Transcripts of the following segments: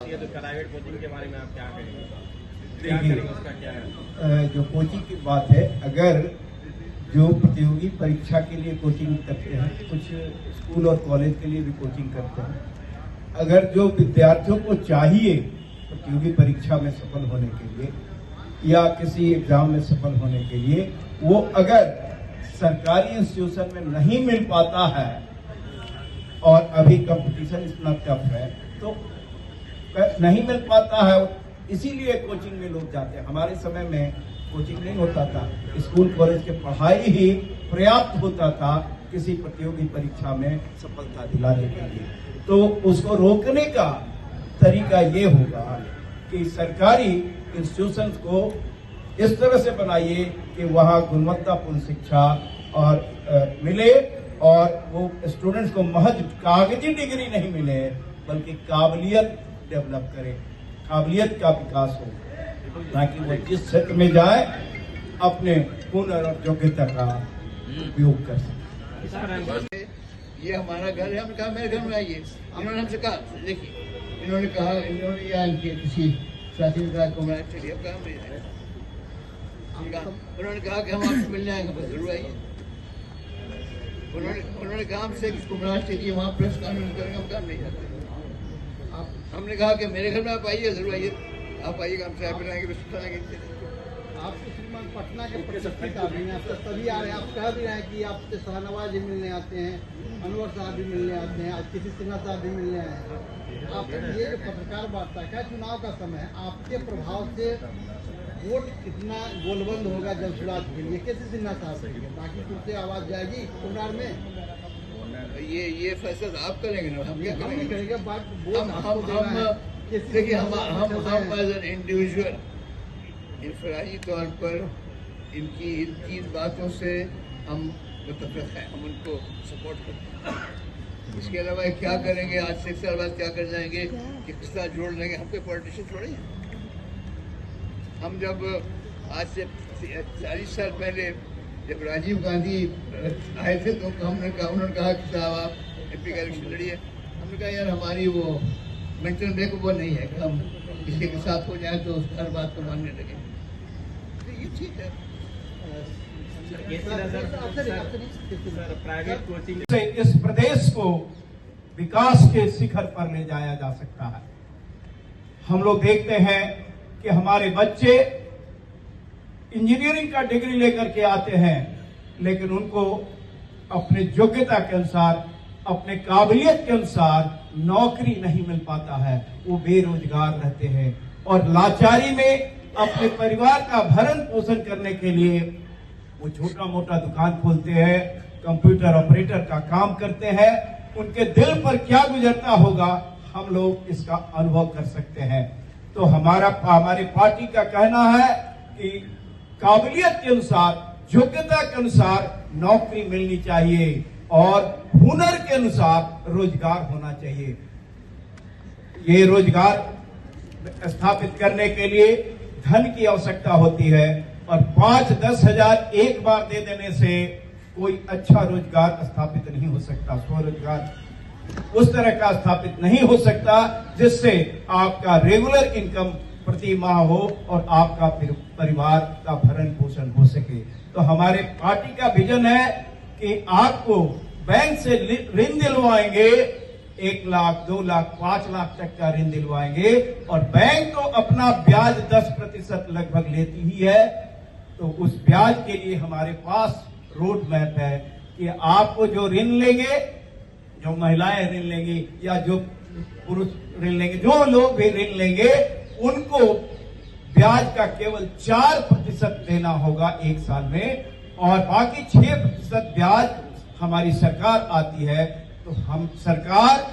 होती है, तो प्राइवेट कोचिंग के बारे में आप क्या कहेंगे? उसका क्या है? जो कोचिंग की बात है, अगर जो प्रतियोगी परीक्षा के लिए कोचिंग करते हैं, कुछ स्कूल और कॉलेज के लिए भी कोचिंग करते हैं, अगर जो विद्यार्थियों को चाहिए प्रतियोगी परीक्षा में सफल होने के लिए या किसी एग्जाम में सफल होने के लिए, वो अगर सरकारी इंस्टीट्यूशन में नहीं मिल पाता है और अभी कंपटीशन इतना टफ है तो नहीं मिल पाता है, इसीलिए कोचिंग में लोग जाते हैं। हमारे समय में कोचिंग नहीं होता था, स्कूल कॉलेज के पढ़ाई ही पर्याप्त होता था किसी प्रतियोगी परीक्षा में सफलता दिलाने के लिए। तो उसको रोकने का तरीका ये होगा कि सरकारी इंस्टीट्यूशंस को इस तरह से बनाइए कि वहाँ गुणवत्तापूर्ण शिक्षा और मिले और वो स्टूडेंट्स को महज कागजी डिग्री नहीं मिले बल्कि काबिलियत डेवलप करे, काबिलियत का विकास हो, ताकि वो जिस क्षेत्र में जाए अपने हुनर और योग्यता का उपयोग कर सके। ये हमारा घर है, हमने कहा मेरे घर में आइए। इन्होंने हमसे कहा, देखिए इन्होंने कहा, इन्होंने या इनके किसी साथी ने कहा कुमरा चलिए अब काम नहीं है, उन्होंने कहा कि हम आपसे मिलने आएंगे, बस जरूर आइए। उन्होंने कहा हमसे कुमरा चलिए वहाँ प्रेस कानून करेंगे, हम काम नहीं जाते। हमने कहा कि मेरे घर में आप आइए, जरूर आइए, आप आइएगा, हम चाय पिलाएंगे, बिस्कुट खाएंगे। आपको श्रीमान पटना के प्रतिष्ठित आदमी हैं, आप सभी आ रहे हैं, आप कह भी रहे हैं कि आपसे शाहनवाज जी मिलने आते हैं, अनवर साहब भी मिलने आते हैं, आज किसी सिन्हा साहब भी मिलने आए हैं। आप ये जो पत्रकार वार्ता है, चुनाव का समय है, आपके प्रभाव से वोट कितना गोलबंद होगा जब शुरुआत के लिए किसी सिन्हा साहब के लिए, बाकी तुमसे आवाज जाएगी कुमार में? ये फैसला आप करेंगे ना, हम क्या करेंगे? हम देखिए हम एज एन इंडिविजुअल इंफरादी तौर पर इनकी बातों से हम मुतफ़िक़ हैं, हम उनको सपोर्ट करते हैं। इसके अलावा क्या करेंगे, आज से 1 साल बाद क्या कर जाएंगे, किस तरह जोड़ लेंगे, हम कोई पॉलिटिशियन थोड़े हैं। हम जब आज से 40 साल पहले जब राजीव गांधी आए थे तो उन्होंने कहा कि साहब आप MP का इलेक्शन लड़िए। हमने कहा यार हमारी वो मेंटल ब्रेक वो नहीं है कि हम किसी के साथ हो जाए तो हर बात को मानने लगे। तो ये ठीक है। प्राइवेट कोचिंग से इस प्रदेश को विकास के शिखर पर ले जाया जा सकता है। हम लोग देखते हैं कि हमारे बच्चे इंजीनियरिंग का डिग्री लेकर के आते हैं, लेकिन उनको अपने योग्यता के अनुसार, अपने काबिलियत के अनुसार नौकरी नहीं मिल पाता है, वो बेरोजगार रहते हैं और लाचारी में अपने परिवार का भरण पोषण करने के लिए वो छोटा मोटा दुकान खोलते हैं, कंप्यूटर ऑपरेटर का काम करते हैं। उनके दिल पर क्या गुजरता होगा हम लोग इसका अनुभव कर सकते हैं। तो हमारी पार्टी का कहना है कि काबिलियत के अनुसार, योग्यता के अनुसार नौकरी मिलनी चाहिए और हुनर के अनुसार रोजगार होना चाहिए। ये रोजगार स्थापित करने के लिए धन की आवश्यकता होती है और 5-10 हजार एक बार दे देने से कोई अच्छा रोजगार स्थापित नहीं हो सकता। स्वरोजगार उस तरह का स्थापित नहीं हो सकता जिससे आपका रेगुलर इनकम प्रति माह हो और आपका परिवार का भरण पोषण हो सके। तो हमारे पार्टी का विजन है कि आपको बैंक से ऋण दिलवाएंगे, 1 लाख, 2 लाख, 5 लाख तक का ऋण दिलवाएंगे और बैंक तो अपना ब्याज 10% लगभग लेती ही है। तो उस ब्याज के लिए हमारे पास रोड मैप है कि आपको जो ऋण लेंगे, जो महिलाएं ऋण लेंगी या जो पुरुष ऋण लेंगे, जो लोग भी ऋण लेंगे, उनको ब्याज का केवल 4% देना होगा 1 साल में और बाकी 6% ब्याज हमारी सरकार आती है। तो हम सरकार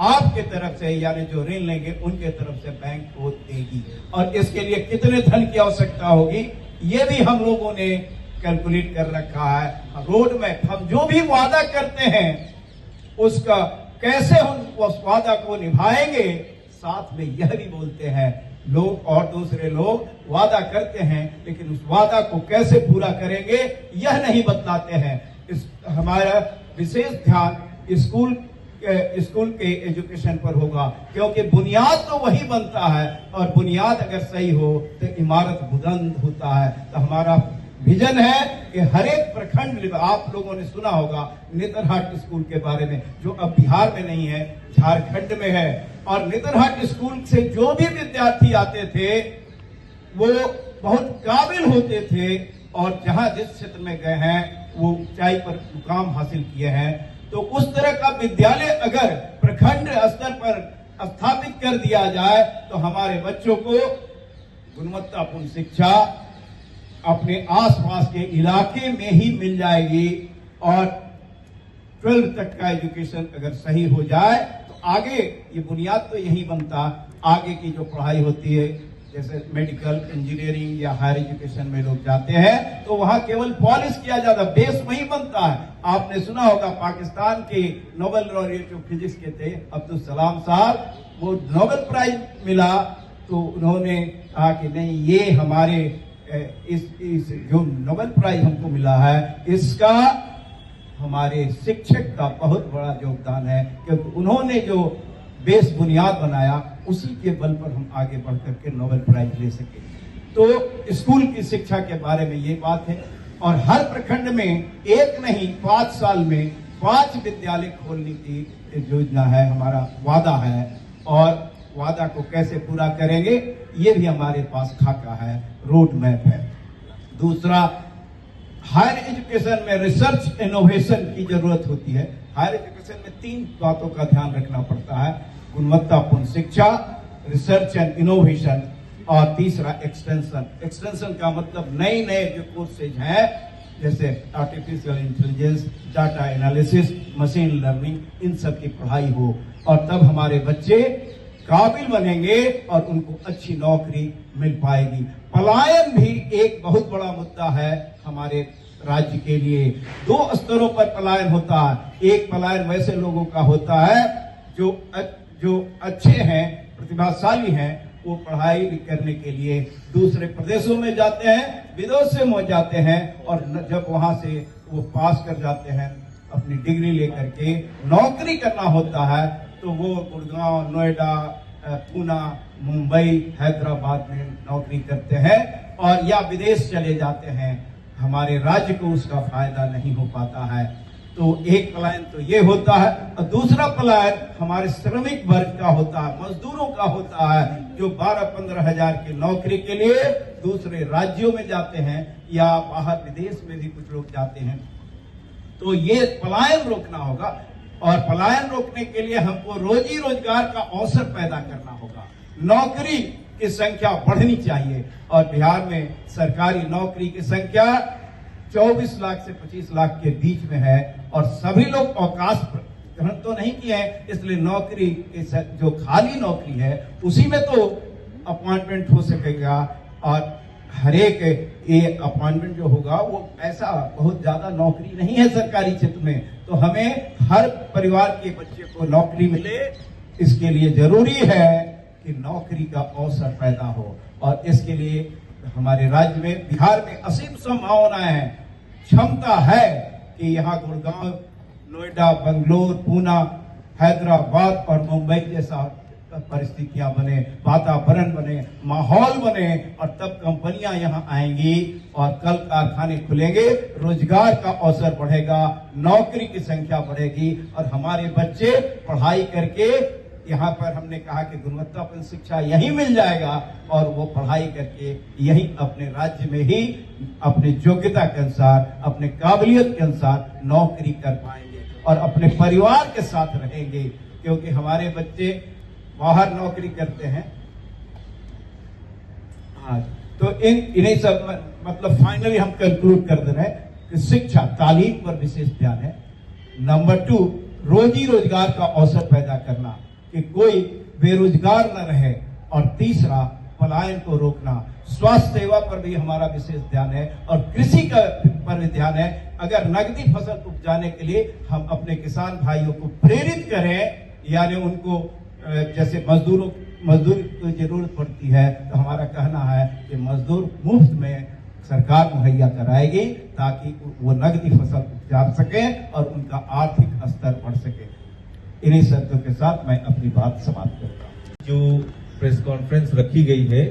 आपके तरफ से यानी जो ऋण लेंगे उनके तरफ से बैंक को देगी और इसके लिए कितने धन की आवश्यकता होगी ये भी हम लोगों ने कैलकुलेट कर रखा है। रोड मैप, हम जो भी वादा करते हैं उसका कैसे हम उस वादा को निभाएंगे, साथ में यह भी बोलते हैं लोग और दूसरे लोग वादा करते हैं लेकिन उस वादा को कैसे पूरा करेंगे यह नहीं बतलाते हैं। हमारा विशेष ध्यान स्कूल स्कूल के एजुकेशन पर होगा, क्योंकि बुनियाद तो वही बनता है और बुनियाद अगर सही हो तो इमारत बुलंद होता है। तो हमारा विजन है कि हर एक प्रखंड, आप लोगों ने सुना होगा नेतरहाट स्कूल के बारे में, जो अब बिहार में नहीं है, झारखंड में है। और नेतरहाट स्कूल से जो भी विद्यार्थी आते थे वो बहुत काबिल होते थे और जहां जिस क्षेत्र में गए हैं वो ऊंचाई पर मुकाम हासिल किए हैं। तो उस तरह का विद्यालय अगर प्रखंड स्तर पर स्थापित कर दिया जाए तो हमारे बच्चों को गुणवत्तापूर्ण शिक्षा अपने आसपास के इलाके में ही मिल जाएगी। और 12 तक का एजुकेशन अगर सही हो जाए तो आगे ये बुनियाद तो यही बनता, आगे की जो पढ़ाई होती है जैसे मेडिकल, इंजीनियरिंग या हायर एजुकेशन में लोग जाते हैं तो वहां केवल पॉलिश किया जाता, बेस वही बनता है। आपने सुना होगा पाकिस्तान के नोबेल लॉरेट ऑफ फिजिक्स के थे अब्दुल कलाम साहब, वो नोबेल प्राइज मिला तो उन्होंने कहा कि नहीं, ये हमारे इस जो नोबेल प्राइज हमको मिला है इसका हमारे शिक्षक का बहुत बड़ा योगदान है, क्योंकि उन्होंने जो बेस बुनियाद बनाया उसी के बल पर हम आगे बढ़ करके नोबेल प्राइज ले सके। तो स्कूल की शिक्षा के बारे में ये बात है। और हर प्रखंड में एक नहीं 5 साल में 5 विद्यालय खोलने की योजना है, हमारा वादा है। और वादा को कैसे पूरा करेंगे ये भी हमारे पास खाका है, रोड मैप है। दूसरा, हायर एजुकेशन में रिसर्च इनोवेशन की जरूरत होती है। हायर एजुकेशन में 3 बातों का ध्यान रखना पड़ता है, गुणवत्तापूर्ण शिक्षा, रिसर्च एंड इनोवेशन और तीसरा एक्सटेंशन। एक्सटेंशन का मतलब नए नए जो कोर्सेज हैं जैसे artificial intelligence, data analysis, machine learning, इन सब की पढ़ाई हो और तब हमारे बच्चे काबिल बनेंगे और उनको अच्छी नौकरी मिल पाएगी। पलायन भी एक बहुत बड़ा मुद्दा है हमारे राज्य के लिए। 2 स्तरों पर पलायन होता है। एक पलायन वैसे लोगों का होता है जो अच्छे हैं, प्रतिभाशाली हैं, वो पढ़ाई करने के लिए दूसरे प्रदेशों में जाते हैं, विदेशों में जाते हैं और जब वहां से वो पास कर जाते हैं अपनी डिग्री लेकर के नौकरी करना होता है तो वो गुड़गांव, नोएडा, पूना, मुंबई, हैदराबाद में नौकरी करते हैं और या विदेश चले जाते हैं। हमारे राज्य को उसका फायदा नहीं हो पाता है। तो एक पलायन तो ये होता है और दूसरा पलायन हमारे श्रमिक वर्ग का होता है, मजदूरों का होता है, जो 12-15 हजार की नौकरी के लिए दूसरे राज्यों में जाते हैं या बाहर विदेश में भी कुछ लोग जाते हैं। तो ये पलायन रोकना होगा और पलायन रोकने के लिए हमको रोजी रोजगार का अवसर पैदा करना होगा। नौकरी की संख्या बढ़नी चाहिए और बिहार में सरकारी नौकरी की संख्या 24 लाख से 25 लाख के बीच में है और सभी लोग अवकाश ग्रहण तो नहीं किए हैं, इसलिए नौकरी जो खाली नौकरी है उसी में तो अपॉइंटमेंट हो सकेगा और हर एक ये अपॉइंटमेंट जो होगा वो ऐसा बहुत ज्यादा नौकरी नहीं है सरकारी क्षेत्र में। तो हमें हर परिवार के बच्चे को नौकरी मिले, इसके लिए जरूरी है कि नौकरी का अवसर पैदा हो और इसके लिए हमारे राज्य में, बिहार में असीम संभावनाएं हैं, क्षमता है कि यहाँ गुड़गांव, नोएडा, बंगलोर, पूना, हैदराबाद और मुंबई जैसा परिस्थितियां बने, वातावरण बने, माहौल बने और तब कंपनियां यहां आएंगी और कल कारखाने खुलेंगे, रोजगार का अवसर बढ़ेगा, नौकरी की संख्या बढ़ेगी और हमारे बच्चे पढ़ाई करके यहाँ पर हमने कहा कि गुणवत्तापूर्ण शिक्षा यहीं मिल जाएगा और वो पढ़ाई करके यहीं अपने राज्य में ही अपनी योग्यता के अनुसार, अपने काबिलियत के अनुसार नौकरी कर पाएंगे और अपने परिवार के साथ रहेंगे, क्योंकि हमारे बच्चे बाहर नौकरी करते हैं। तो इन्हीं सब मतलब फाइनली हम कंक्लूड कर दे रहे हैं कि शिक्षा, तालीम पर विशेष ध्यान है। नंबर 2, रोजी रोजगार का अवसर पैदा करना कि कोई बेरोजगार न रहे और तीसरा, पलायन को रोकना। स्वास्थ्य सेवा पर भी हमारा विशेष ध्यान है और कृषि का पर भी ध्यान है। अगर नकदी फसल उपजाने के लिए हम अपने किसान भाइयों को प्रेरित करें, यानी उनको जैसे मजदूर की जरूरत पड़ती है तो हमारा कहना है कि मजदूर मुफ्त में सरकार मुहैया कराएगी ताकि वो नकदी फसल उपजा सके और उनका आर्थिक स्तर बढ़ सके। इन्हीं शब्दों के साथ मैं अपनी बात समाप्त करता हूँ। जो प्रेस कॉन्फ्रेंस रखी गई है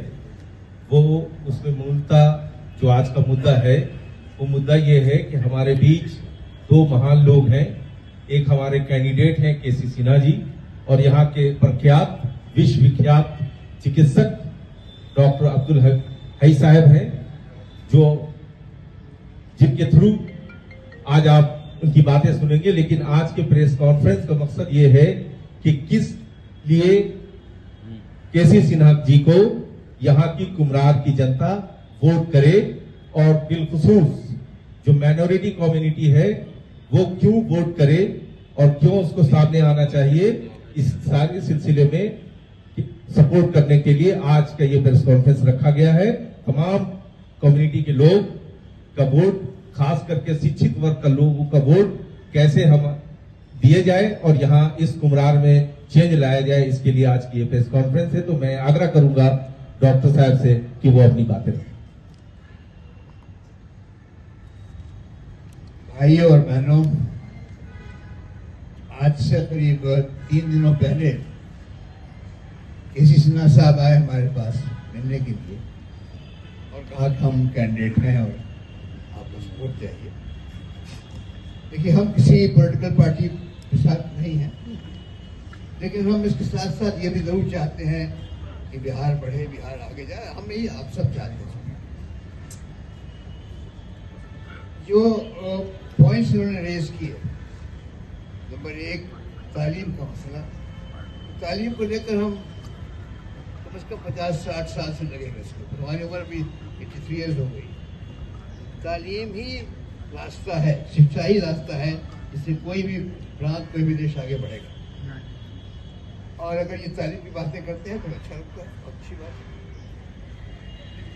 वो उसमें मूलतः जो आज का मुद्दा है वो मुद्दा ये है कि हमारे बीच दो महान लोग हैं। एक हमारे कैंडिडेट हैं केसी सिन्हा जी और यहाँ के प्रख्यात विश्वविख्यात चिकित्सक डॉक्टर अब्दुल हई साहब हैं, जो जिनके थ्रू आज आप उनकी बातें सुनेंगे। लेकिन आज के प्रेस कॉन्फ्रेंस का मकसद ये है कि किस लिए केसी सिन्हा जी को यहाँ की कुम्हरार की जनता वोट करे और बिलखुसूस जो माइनॉरिटी कम्युनिटी है वो क्यों वोट करे और क्यों उसको सामने आना चाहिए, इस सारे सिलसिले में सपोर्ट करने के लिए आज का ये प्रेस कॉन्फ्रेंस रखा गया है। तमाम कम्युनिटी के लोग का वोट, खास करके शिक्षित वर्ग का लोगों का वोट कैसे हम दिए जाए और यहाँ इस कुम्हरार में चेंज लाया जाए, इसके लिए आज की ये प्रेस कॉन्फ्रेंस है। तो मैं आग्रह करूंगा डॉक्टर साहब से कि वो अपनी बातें रखें। भाइयों और बहनों, आज से करीब 3 दिनों पहले केसी सिन्हा साहब आए हमारे पास मिलने के लिए और कहा कि हम कैंडिडेट हैं और आपको सपोर्ट चाहिए। देखिए, हम किसी पॉलिटिकल पार्टी के साथ नहीं हैं, लेकिन हम इसके साथ साथ ये भी जरूर चाहते हैं कि बिहार बढ़े, बिहार आगे जाए। हम यही आप सब चाहते हैं। जो पॉइंट्स उन्होंने रेज किए, नंबर 1 तालीम का मसला। तालीम को लेकर हम कम से कम 50-60 साल से लगे हुए इसको, हमारी उम्र भी 83 ईयर्स हो गई। तालीम ही रास्ता है, शिक्षा ही रास्ता है जिससे कोई भी प्रांत, कोई भी देश आगे बढ़ेगा। और अगर ये तालीम की बातें करते हैं तो अच्छा लगता है, अच्छी बात है।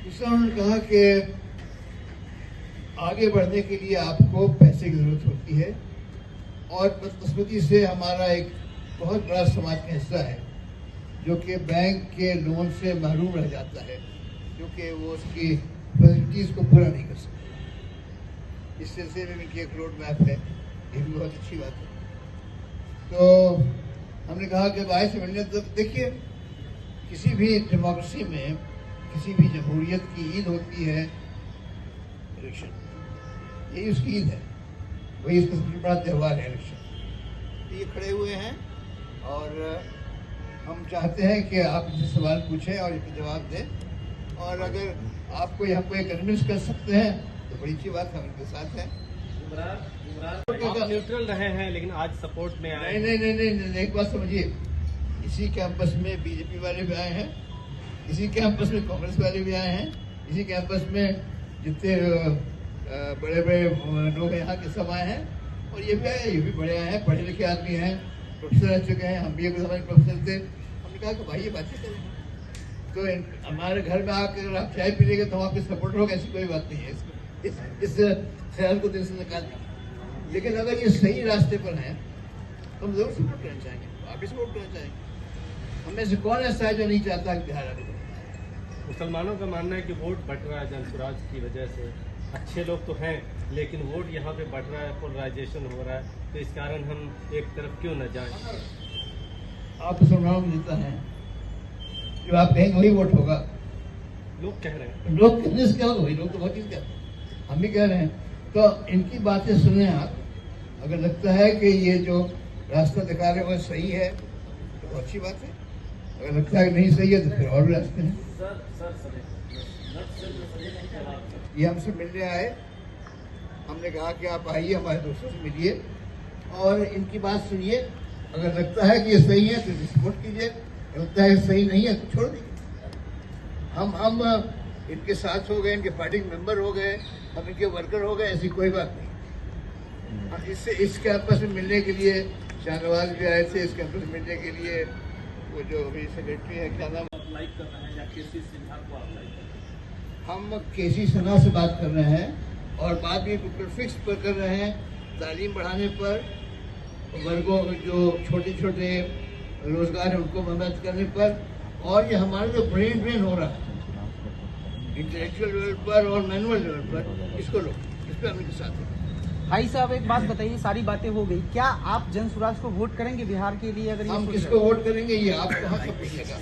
दूसरा उन्होंने कहा कि आगे बढ़ने के लिए आपको पैसे की जरूरत होती है और बदकिस्मती से हमारा एक बहुत बड़ा समाज का हिस्सा है जो कि बैंक के लोन से महरूम रह जाता है, क्योंकि वो उसकी फैसिलिटीज को पूरा नहीं कर सकते। इस सिलसिले में इनकी एक रोड मैप है, ये भी बहुत अच्छी बात है। तो हमने कहा कि भाई से मिलने, तो देखिए, किसी भी डेमोक्रेसी में, किसी भी जमहूरियत की ईद होती है इलेक्शन, यही उसकी ईद है, वही इसका सबसे बड़ा त्यौहार है इलेक्शन। ये खड़े हुए हैं और हम चाहते हैं कि आप इनसे सवाल पूछें और इसके जवाब दें, और अगर आपको यहाँ को कन्विंस कर सकते हैं तो बड़ी अच्छी बात है, हम इनके साथ हैं। न्यूट्रल रहे हैं लेकिन आज सपोर्ट में आए। नहीं, एक बात समझिए, इसी कैंपस में बीजेपी वाले भी आए हैं, इसी कैंपस में कांग्रेस वाले भी आए हैं, इसी कैंपस में जितने बड़े बड़े लोग यहाँ के सब आए हैं, और ये भी आए, ये भी बड़े आए हैं, पढ़े लिखे आदमी हैं, प्रोफेसर रह चुके हैं, हम भी एक समय प्रोफेसर थे। हमने कहा कि भाई ये बातें करें, तो हमारे घर में आकर आप चाय पी लेंगे तो हम आपके सपोर्टर होगा, ऐसी कोई बात नहीं है। इस ख्याल को दिल से निकाल दें। लेकिन अगर ये सही रास्ते पर हैं तो हम जरूर सपोर्ट करना चाहेंगे, आप भी सपोर्ट करना चाहेंगे। हमें से कौन ऐसा है जो नहीं चाहता कि बिहार आगे बढ़े। मुसलमानों का मानना है कि वोट बट रहा है जनसुराज की वजह से। अच्छे लोग तो हैं लेकिन वोट यहाँ पे बढ़ रहा है, पोलराइजेशन हो रहा है, तो इस कारण हम एक तरफ क्यों न जाएं। आप मुसलमानों में जीता है, जो आप कहेंगे वही वोट होगा। लोग कह रहे हैं, लोग कहने से क्या होगा, वही लोग तो बहुत चीज कहते हैं, हम भी कह रहे हैं। तो इनकी बातें सुने आप, अगर लगता है कि ये जो रास्ता दिखा रहे हैं वो सही है तो अच्छी बात है, अगर लगता है कि नहीं सही है तो फिर और भी रास्ते हैं। ये हमसे मिलने आए, हमने कहा कि आप आइए, हमारे दोस्तों से मिलिए और इनकी बात सुनिए। अगर लगता है कि ये सही है तो सपोर्ट कीजिए, लगता है सही नहीं है तो छोड़ दीजिए। हम इनके साथ हो गए, इनके पार्टी के मेंबर हो गए, हम इनके वर्कर हो गए, ऐसी कोई बात नहीं। इससे इस कैंपस में मिलने के लिए शाहनवाज भी आए थे, इस कैंपस में मिलने के लिए वो जो अभी सेक्रेटरी है, क्या नाम, लाइक कर रहे हैं या केसी सिन्हा को आप लाइक कर रहे हैं? हम केसी सिन्हा से बात कर रहे हैं और बात भी बिल्कुल फिक्स पर कर रहे हैं, तालीम बढ़ाने पर, वर्गों जो छोटे छोटे रोजगार है उनको मदद करने पर, और ये हमारा जो ब्रेन ड्रेन हो रहा है इंटेलेक्चुअल लेवल पर और मैनुअल लेवल पर, इसको लो, इस पर हम इनके साथ हैं। भाई साहब एक बात बताइए, सारी बातें हो गई, क्या आप जन स्वराज को वोट करेंगे बिहार के लिए? अगर हम ये किसको वोट करेंगे ये आप कहाँ से पूछेगा?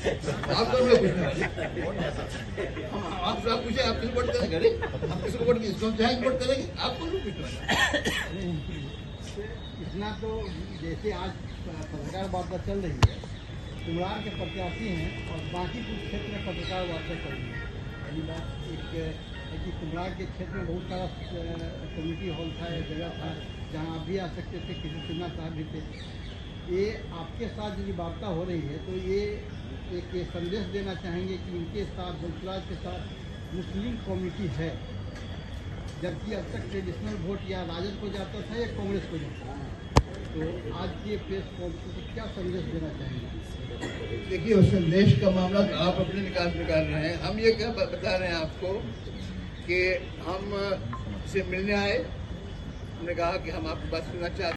आप तो हमें पूछना आप पूछे आप किसको वोट करेंगे? अरे हम किसको वोट इसको चाहेंगे वोट करेंगे, आपको नहीं पूछना। इतना तो जैसे आज पत्रकार वार्ता चल रही है, कुम्हरार के प्रत्याशी हैं और बाकी कुछ क्षेत्र में पत्रकार वार्ता चल रही है। पहली बात एक है कि कुम्हरार के क्षेत्र में बहुत सारा कम्युनिटी हॉल था या जगह था जहाँ आप भी आ सकते थे, किसी सिन्हा साहब भी थे। ये आपके साथ यदि वार्ता हो रही है तो ये एक संदेश देना चाहेंगे कि इनके साथ जनसुराज के साथ मुस्लिम कम्युनिटी है, जबकि अब तक ट्रेडिशनल वोट या राजद को जाता था या कांग्रेस को जाता था। तो आज के प्रेस कॉन्फ्रेंस को क्या संदेश देना चाहेंगे? देखिए उस संदेश का मामला तो आप अपने निकाल रहे हैं। हम ये क्या बता रहे हैं आपको कि हम से मिलने आए, हमने कहा कि हम आपकी बात सुनना चाहते हैं।